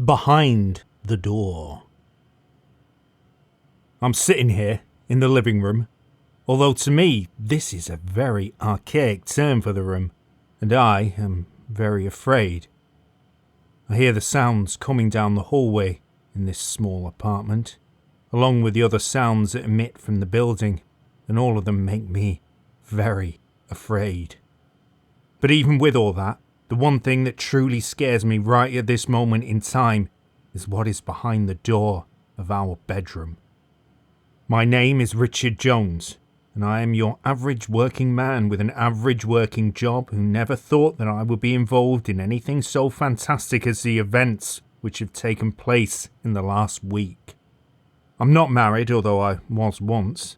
Behind the door. I'm sitting here in the living room, although to me this is a very archaic term for the room, and I am very afraid. I hear the sounds coming down the hallway in this small apartment, along with the other sounds that emit from the building, and all of them make me very afraid. But even with all that, the one thing that truly scares me right at this moment in time is what is behind the door of our bedroom. My name is Richard Jones, and I am your average working man with an average working job who never thought that I would be involved in anything so fantastic as the events which have taken place in the last week. I'm not married, although I was once.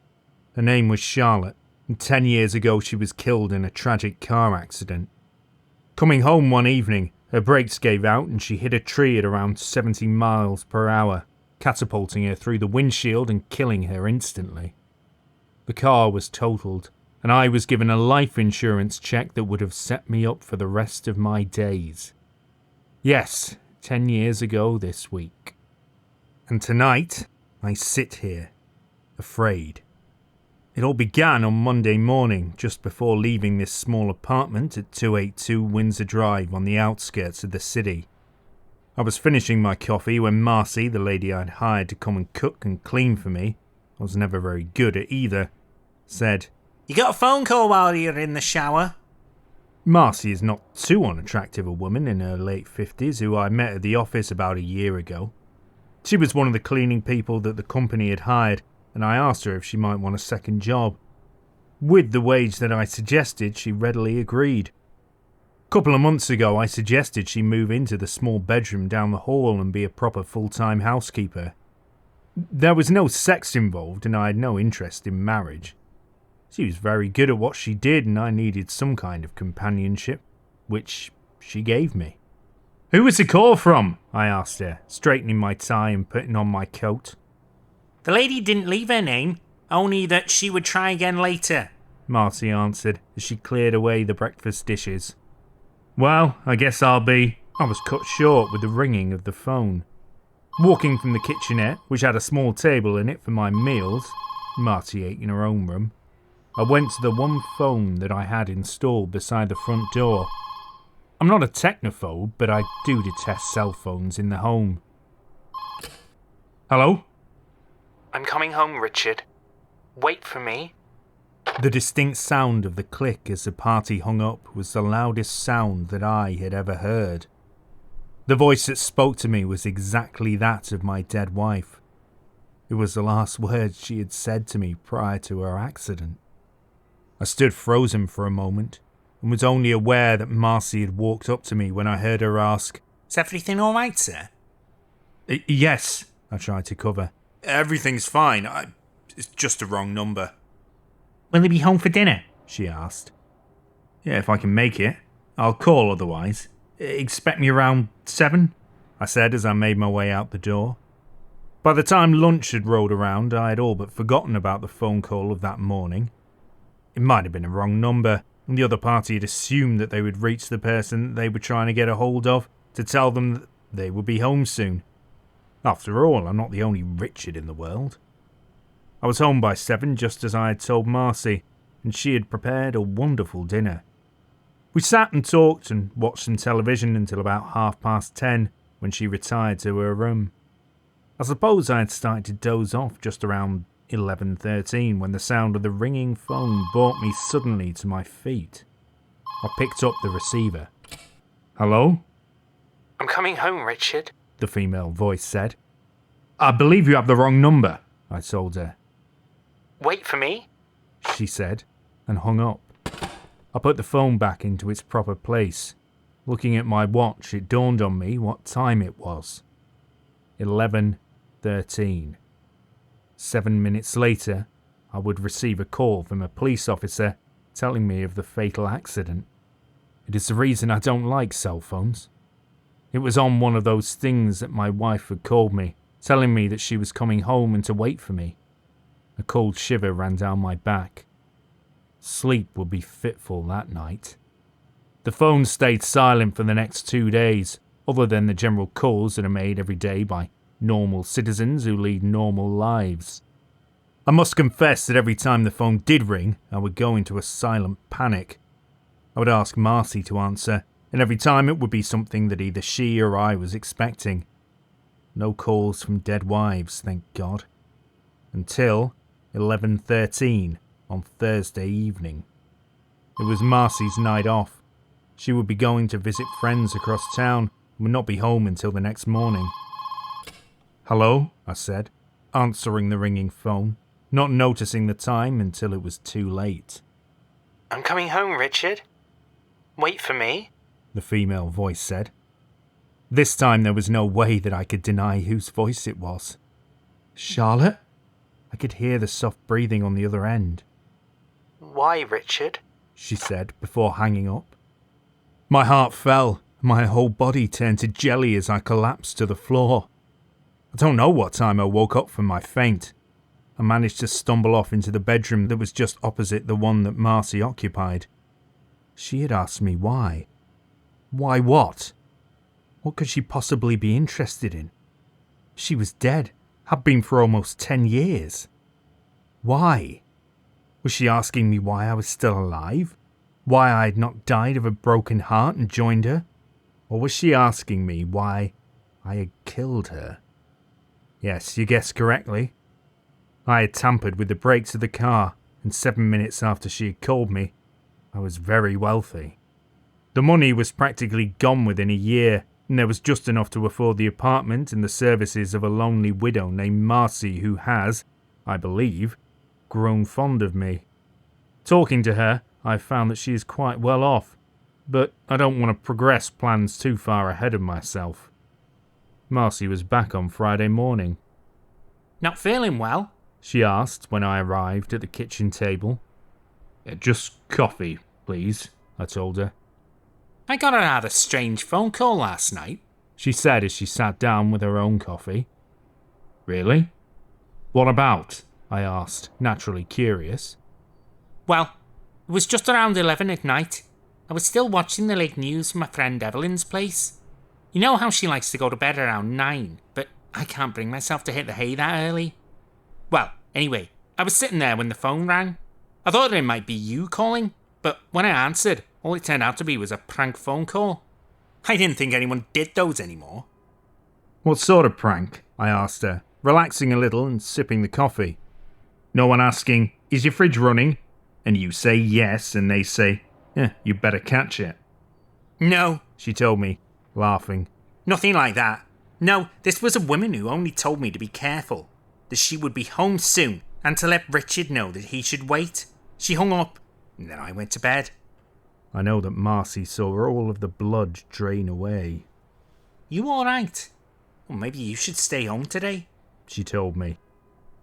Her name was Charlotte, and 10 years ago she was killed in a tragic car accident. Coming home one evening, her brakes gave out and she hit a tree at around 70 miles per hour, catapulting her through the windshield and killing her instantly. The car was totaled, and I was given a life insurance check that would have set me up for the rest of my days. Yes, 10 years ago this week. And tonight, I sit here, afraid. It all began on Monday morning, just before leaving this small apartment at 282 Windsor Drive on the outskirts of the city. I was finishing my coffee when Marcy, the lady I'd hired to come and cook and clean for me, I was never very good at either, said, "You got a phone call while you're in the shower?" Marcy is not too unattractive a woman in her late 50s who I met at the office about a year ago. She was one of the cleaning people that the company had hired, and I asked her if she might want a second job. With the wage that I suggested, she readily agreed. A couple of months ago, I suggested she move into the small bedroom down the hall and be a proper full-time housekeeper. There was no sex involved, and I had no interest in marriage. She was very good at what she did, and I needed some kind of companionship, which she gave me. "Who was the call from?" I asked her, straightening my tie and putting on my coat. "The lady didn't leave her name, only that she would try again later," Marcy answered as she cleared away the breakfast dishes. "Well, I guess I was cut short with the ringing of the phone. Walking from the kitchenette, which had a small table in it for my meals, Marcy ate in her own room, I went to the one phone that I had installed beside the front door. I'm not a technophobe, but I do detest cell phones in the home. "Hello?" "I'm coming home, Richard. Wait for me." The distinct sound of the click as the party hung up was the loudest sound that I had ever heard. The voice that spoke to me was exactly that of my dead wife. It was the last words she had said to me prior to her accident. I stood frozen for a moment and was only aware that Marcy had walked up to me when I heard her ask, "Is everything all right, sir?" Yes, I tried to cover. "Everything's fine. It's just a wrong number." "Will he be home for dinner?" she asked. "Yeah, if I can make it. I'll call otherwise. Expect me around 7, I said as I made my way out the door. By the time lunch had rolled around, I had all but forgotten about the phone call of that morning. It might have been a wrong number, and the other party had assumed that they would reach the person that they were trying to get a hold of to tell them that they would be home soon. After all, I'm not the only Richard in the world. I was home by 7, just as I had told Marcy, and she had prepared a wonderful dinner. We sat and talked and watched some television until about 10:30, when she retired to her room. I suppose I had started to doze off just around 11:13 when the sound of the ringing phone brought me suddenly to my feet. I picked up the receiver. "Hello?" "I'm coming home, Richard," the female voice said. "I believe you have the wrong number," I told her. "Wait for me," she said, and hung up. I put the phone back into its proper place. Looking at my watch, it dawned on me what time it was. 11:13. 7 minutes later, I would receive a call from a police officer telling me of the fatal accident. It is the reason I don't like cell phones. It was on one of those things that my wife had called me, telling me that she was coming home and to wait for me. A cold shiver ran down my back. Sleep would be fitful that night. The phone stayed silent for the next 2 days, other than the general calls that are made every day by normal citizens who lead normal lives. I must confess that every time the phone did ring, I would go into a silent panic. I would ask Marcy to answer, and every time it would be something that either she or I was expecting. No calls from dead wives, thank God. Until 11:13 on Thursday evening. It was Marcy's night off. She would be going to visit friends across town and would not be home until the next morning. "Hello?" I said, answering the ringing phone, not noticing the time until it was too late. "I'm coming home, Richard. Wait for me," the female voice said. This time there was no way that I could deny whose voice it was. "Charlotte?" I could hear the soft breathing on the other end. "Why, Richard?" she said before hanging up. My heart fell. My whole body turned to jelly as I collapsed to the floor. I don't know what time I woke up from my faint. I managed to stumble off into the bedroom that was just opposite the one that Marcy occupied. She had asked me why. Why what? What could she possibly be interested in? She was dead, had been for almost 10 years. Why? Was she asking me why I was still alive? Why I had not died of a broken heart and joined her? Or was she asking me why I had killed her? Yes, you guessed correctly. I had tampered with the brakes of the car, and 7 minutes after she had called me, I was very wealthy. The money was practically gone within a year, and there was just enough to afford the apartment and the services of a lonely widow named Marcy who has, I believe, grown fond of me. Talking to her, I found that she is quite well off, but I don't want to progress plans too far ahead of myself. Marcy was back on Friday morning. "Not feeling well?" she asked when I arrived at the kitchen table. "Just coffee, please," I told her. "I got a rather strange phone call last night," she said as she sat down with her own coffee. "Really? What about?" I asked, naturally curious. "Well, it was just around 11 at night. I was still watching the late news from my friend Evelyn's place. You know how she likes to go to bed around 9, but I can't bring myself to hit the hay that early. Well, anyway, I was sitting there when the phone rang. I thought it might be you calling, but when I answered, all it turned out to be was a prank phone call. I didn't think anyone did those anymore." "What sort of prank?" I asked her, relaxing a little and sipping the coffee. "No one asking, 'Is your fridge running?' And you say yes, and they say, 'You better catch it.'" "No," she told me, laughing. "Nothing like that. No, this was a woman who only told me to be careful, that she would be home soon, and to let Richard know that he should wait. She hung up, and then I went to bed." I know that Marcy saw all of the blood drain away. "You alright? Well, maybe you should stay home today," she told me.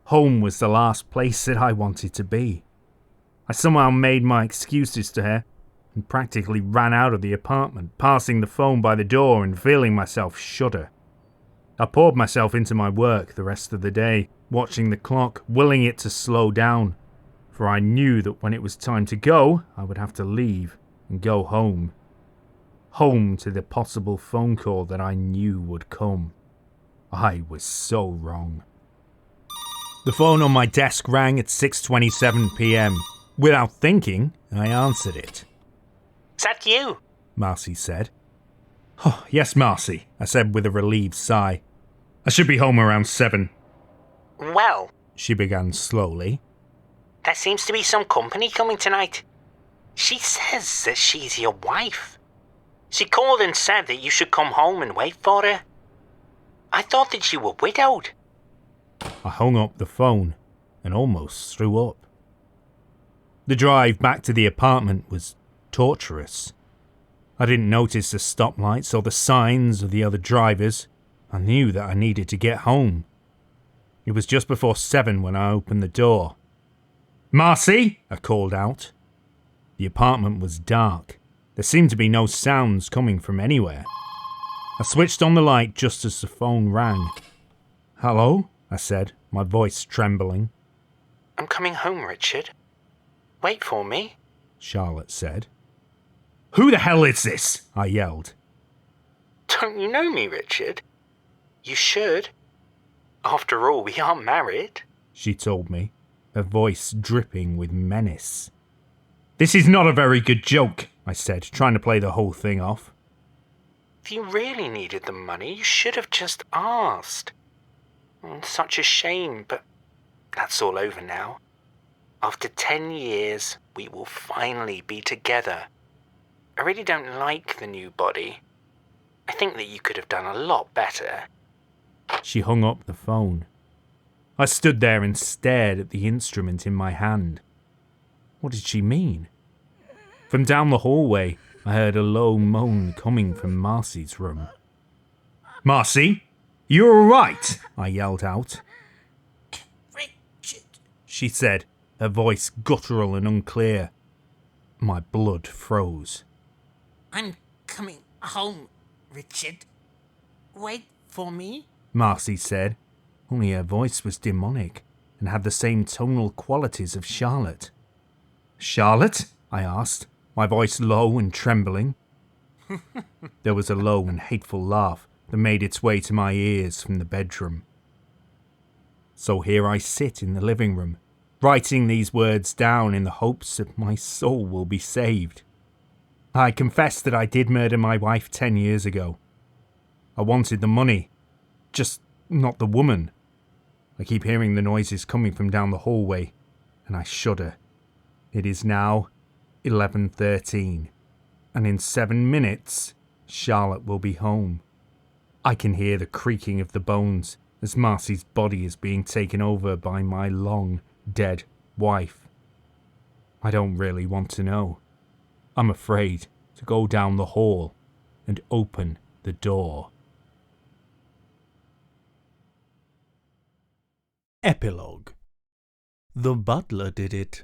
Home was the last place that I wanted to be. I somehow made my excuses to her and practically ran out of the apartment, passing the phone by the door and feeling myself shudder. I poured myself into my work the rest of the day, watching the clock, willing it to slow down, for I knew that when it was time to go, I would have to leave and go home. Home to the possible phone call that I knew would come. I was so wrong. The phone on my desk rang at 6:27 p.m. Without thinking, I answered it. "Is that you?" Marcy said. "Oh, yes, Marcy," I said with a relieved sigh. "I should be home around 7. "Well," she began slowly. "there seems to be some company coming tonight. She says that she's your wife. She called and said that you should come home and wait for her. I thought that you were widowed." I hung up the phone and almost threw up. The drive back to the apartment was torturous. I didn't notice the stoplights or the signs of the other drivers. I knew that I needed to get home. It was just before 7 when I opened the door. "Marcy!" I called out. The apartment was dark. There seemed to be no sounds coming from anywhere. I switched on the light just as the phone rang. "Hello?" I said, my voice trembling. "I'm coming home, Richard. Wait for me," Charlotte said. "Who the hell is this?" I yelled. Don't you know me, Richard? You should. After all, we aren't married, she told me, her voice dripping with menace. This is not a very good joke, I said, trying to play the whole thing off. If you really needed the money, you should have just asked. Such a shame, but that's all over now. After 10 years, we will finally be together. I really don't like the new body. I think that you could have done a lot better. She hung up the phone. I stood there and stared at the instrument in my hand. What did she mean? From down the hallway, I heard a low moan coming from Marcy's room. Marcy, you all right? I yelled out. Richard, she said, her voice guttural and unclear. My blood froze. I'm coming home, Richard. Wait for me, Marcy said, only her voice was demonic and had the same tonal qualities of Charlotte. Charlotte? I asked, my voice low and trembling. There was a low and hateful laugh that made its way to my ears from the bedroom. So here I sit in the living room, writing these words down in the hopes that my soul will be saved. I confess that I did murder my wife 10 years ago. I wanted the money, just not the woman. I keep hearing the noises coming from down the hallway, and I shudder. It is now 11:13, and in 7 minutes, Charlotte will be home. I can hear the creaking of the bones as Marcy's body is being taken over by my long, dead wife. I don't really want to know. I'm afraid to go down the hall and open the door. Epilogue. The butler did it.